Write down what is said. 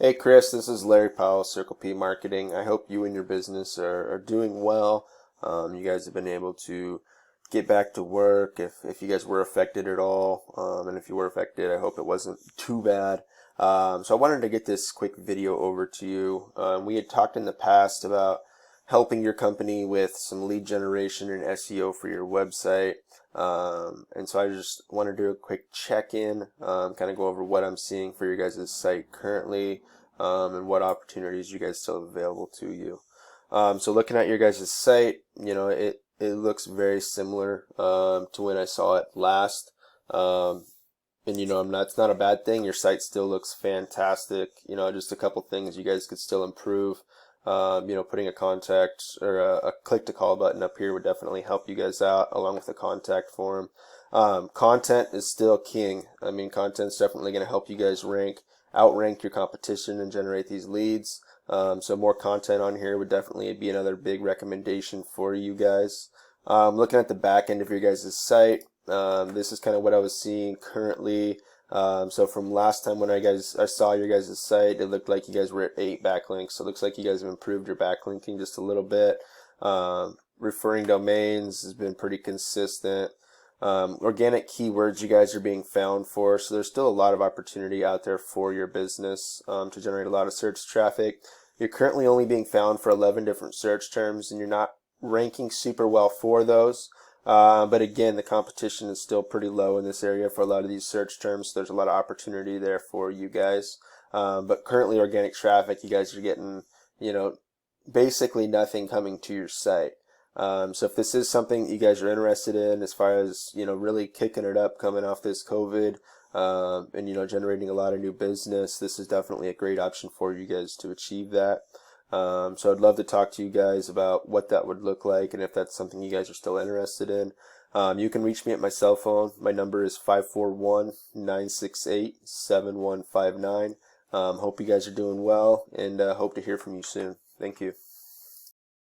Hey Chris, this is Larry Powell, Circle P Marketing. I hope you and your business are doing well. You guys have been able to get back to work if you guys were affected at all. And if you were affected, I hope it wasn't too bad. So I wanted to get this quick video over to you. We had talked in the past about helping your company with some lead generation and SEO for your website. And so I just want to do a quick check-in, kind of go over what I'm seeing for your guys' site currently, and what opportunities you guys still have available to you. So looking at your guys' site, it looks very similar to when I saw it last. And it's not a bad thing. Your site still looks fantastic. Just a couple things you guys could still improve. Putting a contact or a click to call button up here would definitely help you guys out, along with the contact form. Content is still king. I mean, content's definitely going to help you guys outrank your competition and generate these leads. So more content on here would definitely be another big recommendation for you guys. Looking at the back end of your guys' site, this is kind of what I was seeing currently. So from last time when I saw your guys' site, it looked like you guys were at 8 backlinks. So it looks like you guys have improved your backlinking just a little bit. Referring domains has been pretty consistent. Organic keywords you guys are being found for. So there's still a lot of opportunity out there for your business to generate a lot of search traffic. You're currently only being found for 11 different search terms, and you're not ranking super well for those. But again, the competition is still pretty low in this area for a lot of these search terms. So there's a lot of opportunity there for you guys. But currently organic traffic, you guys are getting, basically nothing coming to your site. So if this is something you guys are interested in as far as, really kicking it up coming off this COVID, and, generating a lot of new business, this is definitely a great option for you guys to achieve that. So I'd love to talk to you guys about what that would look like and if that's something you guys are still interested in. You can reach me at my cell phone. My number is 541-968-7159. Hope you guys are doing well, and hope to hear from you soon. Thank you.